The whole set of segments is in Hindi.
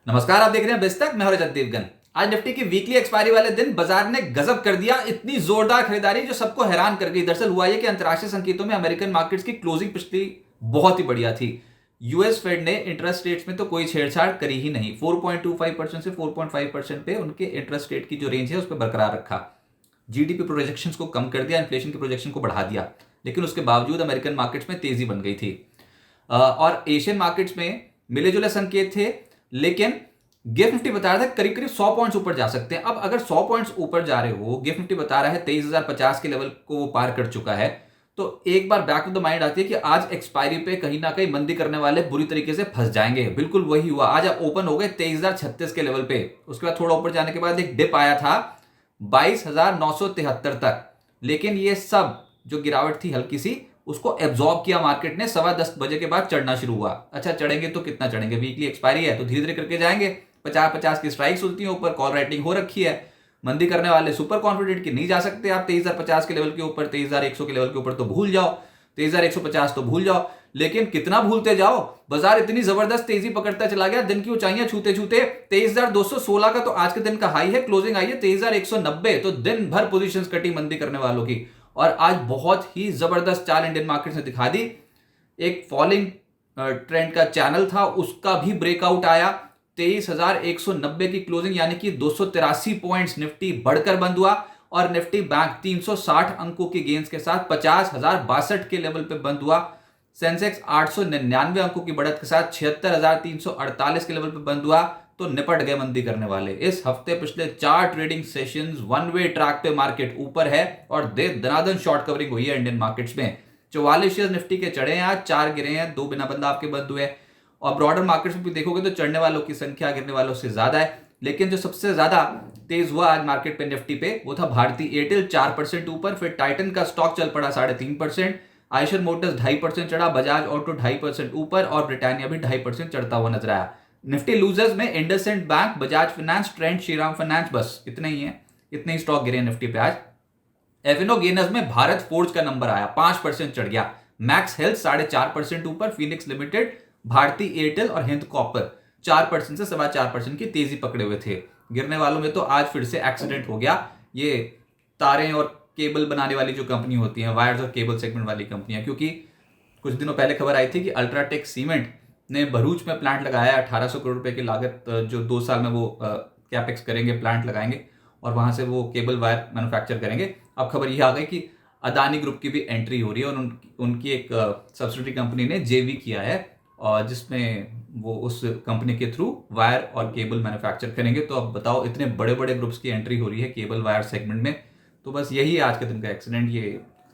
नमस्कार, आप देख रहे हैं बिस्तक। मैं हूं रजत देवगन। आज निफ्टी की वीकली एक्सपायरी वाले दिन बाजार ने गजब कर दिया। इतनी जोरदार खरीदारी जो सबको हैरान कर गई। दरअसल हुआ ये कि अंतरराष्ट्रीय संकेतों में अमेरिकन मार्केट्स की क्लोजिंग पिछली बहुत ही बढ़िया थी। यूएस फेड ने इंटरेस्ट रेट्स में तो कोई छेड़छाड़ करी ही नहीं। 4.25% से 4.5% पे उनके इंटरेस्ट रेट की जो रेंज है उस पर बरकरार रखा। जीडीपी प्रोजेक्शंस को कम कर दिया, इन्फ्लेशन के प्रोजेक्शन को बढ़ा दिया, लेकिन उसके बावजूद अमेरिकन मार्केट्स में तेजी बन गई थी। और एशियन मार्केट्स में मिले जुले संकेत थे, लेकिन गिफ्ट निफ्टी बता रहा था करीब करीब 100 पॉइंट्स ऊपर जा सकते हैं। अब अगर 100 पॉइंट्स ऊपर जा रहे हो, गिफ्ट निफ्टी बता रहा है 23,050 के लेवल को वो पार कर चुका है, तो एक बार बैक टू द माइंड आती है कि आज एक्सपायरी पे कहीं ना कहीं मंदी करने वाले बुरी तरीके से फंस जाएंगे। बिल्कुल वही हुआ। आज आप ओपन हो गए 23,036 के लेवल पे। उसके बाद थोड़ा ऊपर जाने के बाद एक डिप आया था 22,973 तक, लेकिन ये सब जो गिरावट थी हल्की सी, उसको एब्जॉर्ब किया मार्केट ने। 10:15 के बाद चढ़ना शुरू हुआ। अच्छा, चढ़ेंगे तो कितना चढ़ेंगे? वीकली एक्सपायरी है तो धीरे धीरे करके जाएंगे। 50-50 की स्ट्राइक्स होती है ऊपर, कॉल राइटिंग हो रखी है। मंदी करने वाले सुपर कॉन्फिडेंट कि नहीं जा सकते आप 23,050 के लेवल के ऊपर। 23,100 के लेवल के ऊपर तो भूल जाओ, 23,150 तो भूल जाओ। लेकिन कितना भूलते जाओ, बाजार इतनी जबरदस्त तेजी पकड़ता चला गया। दिन की ऊंचाइयां छूते छूते 23,216 का तो आज के दिन का हाई है। क्लोजिंग आई है 23,190। तो दिन भर पोजीशंस कटी मंदी करने वालों की। और आज बहुत ही जबरदस्त चाल इंडियन मार्केट ने दिखा दी। एक फॉलिंग ट्रेंड का चैनल था, उसका भी ब्रेकआउट आया। 23,190 की क्लोजिंग, यानी कि 283 पॉइंट्स निफ्टी बढ़कर बंद हुआ। और निफ्टी बैंक 360 अंकों की गेंस के साथ 50,062 के लेवल पे बंद हुआ। सेंसेक्स 899 अंकों की बढ़त के साथ 76,348 के लेवल पे बंद हुआ। तो निपट गए मंदी करने वाले। इस हफ्ते पिछले 4 trading sessions one way track पे मार्केट ऊपर है और दे दनादन शॉर्ट कवरिंग हुई है इंडियन मार्केट्स में। 44 शेयर निफ्टी के चढ़े हैं आज, 4 गिरे हैं, 2 बिना बंद आपके बंद हुए। और ब्रॉडर मार्केट्स में भी देखोगे तो चढ़ने वालों की संख्या गिरने वालों से ज्यादा है। लेकिन जो सबसे ज्यादा तेज हुआ आज मार्केट पे निफ्टी पे, वो था भारती एयरटेल 4% ऊपर। फिर टाइटन का स्टॉक चल पड़ा 3.5%। आयशर मोटर्स 2.5% चढ़ा। बजाज ऑटो 2.5% ऊपर और ब्रिटानिया भी 2.5% चढ़ता हुआ नजर आया। निफ्टी लूजर्स में IndusInd bank, Bajaj finance, trend, Shriram finance, बस इतने ही है। इतने ही स्टॉक गिरे निफ्टी पे आज। एफएनओ गेनर्स में भारत फोर्ज का नंबर आया, 5% चढ़ गया। मैक्स हेल्थ 4.5% ऊपर। फिनिक्स लिमिटेड, भारती एयरटेल और हिंद कॉपर 4% से 4.25% की तेजी पकड़े हुए थे। गिरने वालों में तो आज फिर से एक्सीडेंट हो गया। ये तारें और केबल बनाने वाली जो कंपनी होती हैं, वायर्स और केबल सेगमेंट वाली कंपनियां, क्योंकि कुछ दिनों पहले खबर आई थी कि अल्ट्राटेक सीमेंट ने भरूच में प्लांट लगाया। 1800 करोड़ रुपए की लागत, जो 2 साल में वो कैपेक्स करेंगे, प्लांट लगाएंगे और वहां से वो केबल वायर मैन्युफैक्चर करेंगे। अब खबर यह आ गई कि अदानी ग्रुप की भी एंट्री हो रही है और उनकी एक सब्सिडरी कंपनी ने जेवी किया है, और जिसमें वो उस कंपनी के थ्रू वायर और केबल मैन्युफैक्चर करेंगे। तो अब बताओ, इतने बड़े बड़े ग्रुप्स की एंट्री हो रही है केबल वायर सेगमेंट में। तो बस यही है आज के दिन का एक्सीडेंट। ये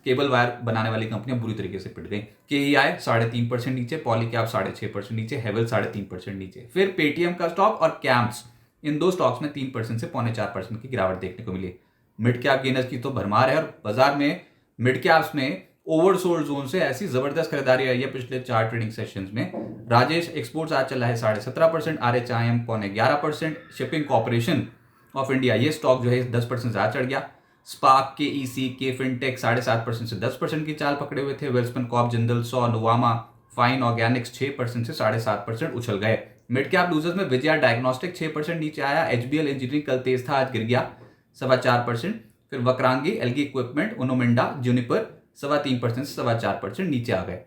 केबल वायर बनाने वाली कंपनियां बुरी तरीके से पिट गई। केईआई 3.5% नीचे, पॉलीकैब 6.5% नीचे, हेवल 3.5% नीचे। फिर पेटीएम का स्टॉक और कैम्प्स, इन दो स्टॉक्स में 3% से 4.25% की गिरावट देखने को मिली। मिड कैप गेनर्स की तो भरमार है और बाजार में मिड कैप्स में ओवरसोल्ड जोन से ऐसी जबरदस्त खरीदारी आई है पिछले 4 ट्रेडिंग सेशंस में। राजेश एक्सपोर्ट्स आज चला है 17.5%, आरएचआईएम 11%, शिपिंग कॉर्पोरेशन ऑफ इंडिया, ये स्टॉक जो है 10% ज्यादा चढ़ गया। स्पार्क, के ईसी, के फिनटेक 7.5% से 10% की चाल पकड़े हुए थे। Welspun Corp, Jindal saw, Nuvama, fine Organics 6% से 7.5% उछल गए। मिड कैप लूजर्स में विजया डायग्नोस्टिक 6% नीचे आया। एचबीएल इंजीनियरिंग कल तेज था, आज गिर गया 4.25%। फिर वक्रांगी, एलगी इक्विपमेंट, उनोमिंडा, जूनिपर 3.25% से 4.25% नीचे आ गए।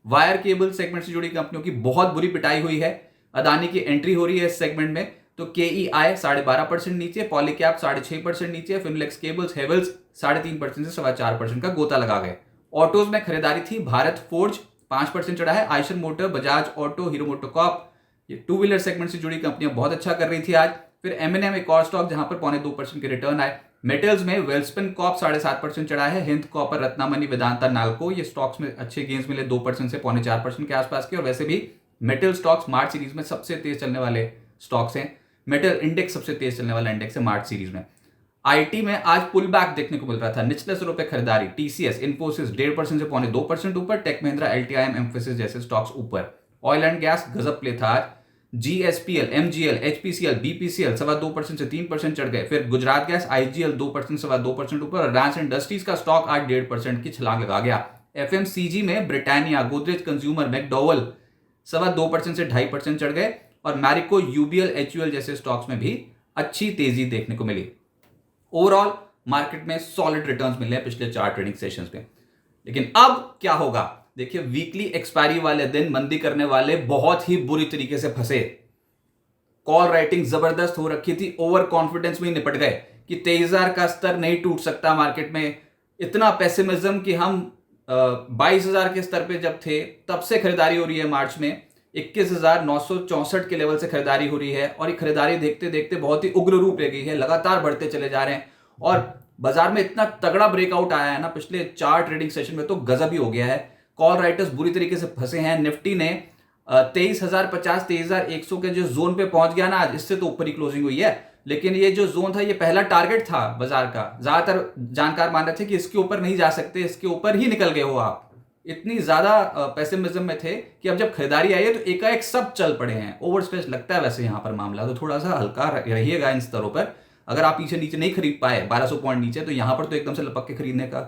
वायर केबल सेगमेंट से जुड़ी कंपनियों की बहुत बुरी पिटाई हुई है। अदानी की एंट्री हो रही है इस सेगमेंट में, तो केईआई 12.5% नीचे, पॉलीकैब 6.5% नीचे, फिनलेक्स केबल्स, हेवल्स 3.5% से 4.25% का गोता लगा गए। ऑटोज में खरीदारी थी। भारत फोर्ज 5% चढ़ा है। Eicher motor, Bajaj auto, hero MotoCorp, ये टू व्हीलर सेगमेंट से जुड़ी कंपनियां बहुत अच्छा कर रही थी आज। फिर एमएनएम एक और स्टॉक जहां पर 2.25% के रिटर्न आए। मेटल्स में वेल्सपन कॉर्प 7.5% चढ़ा है। हिंद कॉपर, रत्नामणि, वेदांता, नाल्को, ये स्टॉक्स में अच्छे गेंस मिले 2% से 4.25% के आसपास के। और वैसे भी मेटल स्टॉक्स मार्च सीरीज में सबसे तेज चलने वाले स्टॉक्स हैं। मेटल इंडेक्स सबसे तेज चलने वाला इंडेक्स है मार्च सीरीज में। आईटी में आज पुल बैक देखने को मिल रहा था, निचले स्तरों पे खरीदारी। टीसीएस, इन्फोसिस 1.5% से 2.25% ऊपर। टेक महिंद्रा, एलटीआईएम, एम्फेसिस जैसे स्टॉक्स ऊपर। ऑयल एंड गैस गजब प्ले था आज। जीएसपीएल, एमजीएल, एचपीसीएल, बीपीसीएल 2.25% से 3% चढ़ गए। फिर गुजरात गैस, आईजीएल 2% से 2.25% ऊपर। और रिलायंस इंडस्ट्रीज का स्टॉक आज 1.5% की छलांग लगा गया। एफएमसीजी में ब्रिटानिया, गोदरेज कंज्यूमर, मैकडॉवेल 2.25% से 2.5% चढ़ गए। और मैरिको, यूबीएल, एचयूएल जैसे स्टॉक्स में भी अच्छी तेजी देखने को मिली। ओवरऑल मार्केट में सॉलिड रिटर्न्स मिले हैं पिछले 4 ट्रेडिंग सेशंस में। लेकिन अब क्या होगा, देखिए वीकली एक्सपायरी वाले दिन मंदी करने वाले बहुत ही बुरी तरीके से फंसे। कॉल राइटिंग जबरदस्त हो रखी थी, ओवर कॉन्फिडेंस में ही निपट गए कि 23,000 का स्तर नहीं टूट सकता मार्केट में। इतना पेसिमिज्म कि हम 22,000 के स्तर पे जब थे तब से खरीदारी हो रही है। मार्च में 21,964 के लेवल से खरीदारी हो रही है और ये खरीदारी देखते देखते बहुत ही उग्र रूप ले गई है, लगातार बढ़ते चले जा रहे हैं। और बाजार में इतना तगड़ा ब्रेकआउट आया है ना पिछले 4 ट्रेडिंग सेशन में, तो गजब ही हो गया है। कॉल राइटर्स बुरी तरीके से फंसे हैं। निफ्टी ने 23,050 23,100 के जो जोन पे पहुंच गया ना आज, इससे तो ऊपर ही क्लोजिंग हुई है। लेकिन ये जो जोन था ये पहला टारगेट था बाजार का। ज्यादातर जानकार मान रहे थे कि इसके ऊपर नहीं जा सकते, इसके ऊपर ही निकल गए हो आप। इतनी ज्यादा पेसिमिज्म में थे कि अब जब खरीदारी आई है तो एकाएक सब चल पड़े हैं। ओवर स्पेस लगता है वैसे यहां पर मामला, तो थोड़ा सा हल्का रहिएगा इन स्तरों पर। अगर आप पीछे नीचे नहीं खरीद पाए 1200 पॉइंट नीचे, तो यहां पर तो एकदम से लपक के खरीदने का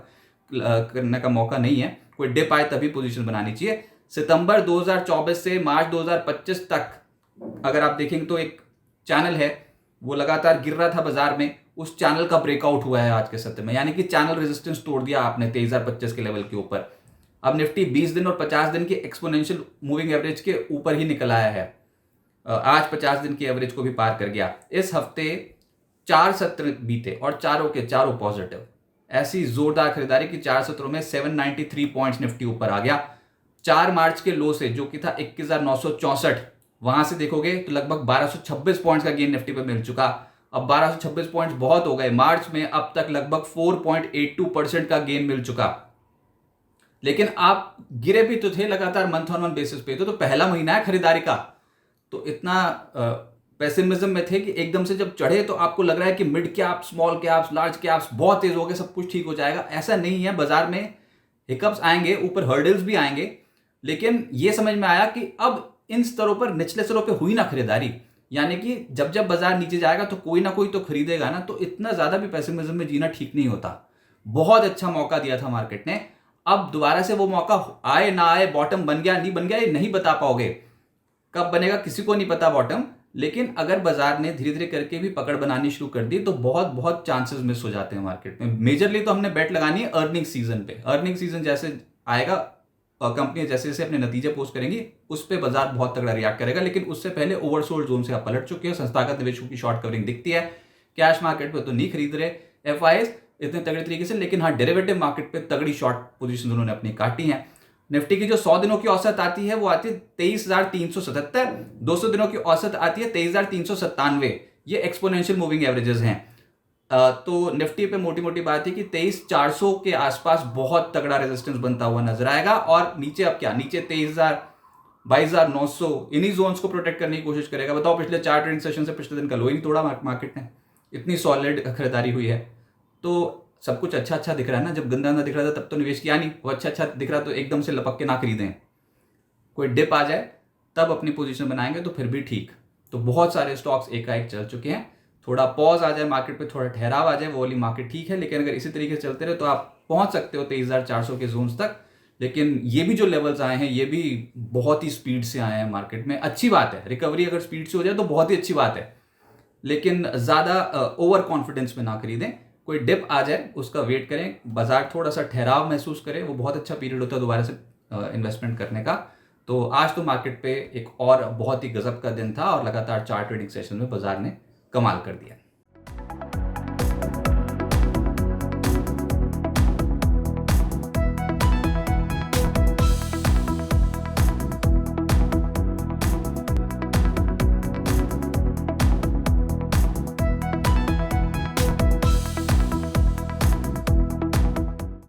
करने का मौका नहीं है। कोई डिप आए तभी पोजीशन बनानी चाहिए। सितंबर 2024 से मार्च 2025 तक अगर आप देखेंगे तो एक चैनल है वो लगातार गिर रहा था बाजार में, उस चैनल का ब्रेकआउट हुआ है आज के सत्र में, यानी कि चैनल रेजिस्टेंस तोड़ दिया आपने 23,025 के लेवल के ऊपर। अब निफ्टी 20 दिन और 50 दिन के एक्सपोनेंशियल मूविंग एवरेज के ऊपर ही निकल आया है। आज 50 दिन की एवरेज को भी पार कर गया। इस हफ्ते 4 सत्र बीते और चारों के चारों पॉजिटिव। ऐसी जोरदार खरीदारी की 4 सत्रों में 793 पॉइंट्स निफ्टी ऊपर आ गया। 4 मार्च के लो से जो कि था 21,964, वहां से देखोगे तो लगभग 1226 पॉइंट्स का गेन निफ्टी पे मिल चुका। अब 1226 पॉइंट्स बहुत हो गए। मार्च में अब तक लगभग 4.82% का गेन मिल चुका। लेकिन आप गिरे भी तो थे लगातार मंथ ऑन मंथ बेसिस पे, तो पहला महीना है खरीदारी का, तो इतना पेसिमिज्म में थे कि एकदम से जब चढ़े तो आपको लग रहा है कि mid cap, small caps, large caps बहुत तेज हो गए, सब कुछ ठीक हो जाएगा। ऐसा नहीं है, बाजार में हिकअप्स आएंगे, ऊपर हर्डल्स भी आएंगे। लेकिन यह समझ में आया कि अब इन स्तरों पर, निचले स्तरों पर हुई ना खरीदारी, यानी कि जब जब बाजार नीचे जाएगा तो कोई ना कोई तो खरीदेगा ना, तो इतना ज्यादा भी पेसिमिज्म में जीना ठीक नहीं होता। बहुत अच्छा मौका दिया था मार्केट ने। अब दोबारा से वो मौका आए ना आए, बॉटम बन गया नहीं बन गया ये नहीं बता पाओगे, कब बनेगा किसी को नहीं पता बॉटम। लेकिन अगर बाजार ने धीरे धीरे करके भी पकड़ बनानी शुरू कर दी तो बहुत बहुत चांसेस मिस हो जाते हैं मार्केट में। मेजरली तो हमने बेट लगानी है अर्निंग सीजन पे। अर्निंग सीजन जैसे आएगा, कंपनी जैसे जैसे अपने नतीजे पोस्ट करेंगी उस पर बाजार बहुत तगड़ा रिएक्ट करेगा। लेकिन उससे पहले ओवरसोल्ड जोन से आप पलट चुके हो, संस्थागत निवेशकों की शॉर्ट कवरिंग दिखती है। कैश मार्केट पे तो नहीं खरीद रहे एफआईएस इतने तगड़े तरीके से, लेकिन हाँ डेरिवेटिव मार्केट पे तगड़ी शॉर्ट पोजीशन उन्होंने अपनी काटी है। निफ्टी की जो 100 दिनों की औसत आती है वो आती है 23,377, 200 दिनों की औसत आती है 23,397। ये एक्सपोनेंशियल मूविंग एवरेजेस हैं। तो निफ्टी पे मोटी मोटी बात है कि 23,400 के आसपास बहुत तगड़ा रेजिस्टेंस बनता हुआ नजर आएगा। और नीचे अब क्या, नीचे 23,000, 22,900, इन्हीं जोन्स को प्रोटेक्ट करने की कोशिश करेगा। बताओ पिछले 4 ट्रेडिंग सेशन से पिछले दिन का लो ही तोड़ा मार्केट ने, इतनी सॉलिड खरीदारी हुई है। तो सब कुछ अच्छा अच्छा दिख रहा है ना। जब गंदा गंदा दिख रहा था तब तो निवेश किया नहीं, वो अच्छा अच्छा दिख रहा तो एकदम से लपक के ना खरीदें। कोई डिप आ जाए तब अपनी पोजीशन बनाएंगे तो फिर भी ठीक। तो बहुत सारे स्टॉक्स एकाएक चल चुके हैं। थोड़ा पॉज आ जाए मार्केट पे, थोड़ा ठहराव आ जाए, वो वाली मार्केट ठीक है। लेकिन अगर इसी तरीके से चलते रहे तो आप पहुंच सकते हो 23,400 के जोन्स तक। लेकिन ये भी जो लेवल्स आए हैं ये भी बहुत ही स्पीड से आए हैं मार्केट में। अच्छी बात है, रिकवरी अगर स्पीड से हो जाए तो बहुत ही अच्छी बात है, लेकिन ज्यादा ओवर कॉन्फिडेंस में ना खरीदें। कोई डिप आ जाए उसका वेट करें, बाजार थोड़ा सा ठहराव महसूस करे, वो बहुत अच्छा पीरियड होता है दोबारा से इन्वेस्टमेंट करने का। तो आज तो मार्केट पे एक और बहुत ही गजब का दिन था और लगातार 4 ट्रेडिंग सेशन में बाजार ने कमाल कर दिया।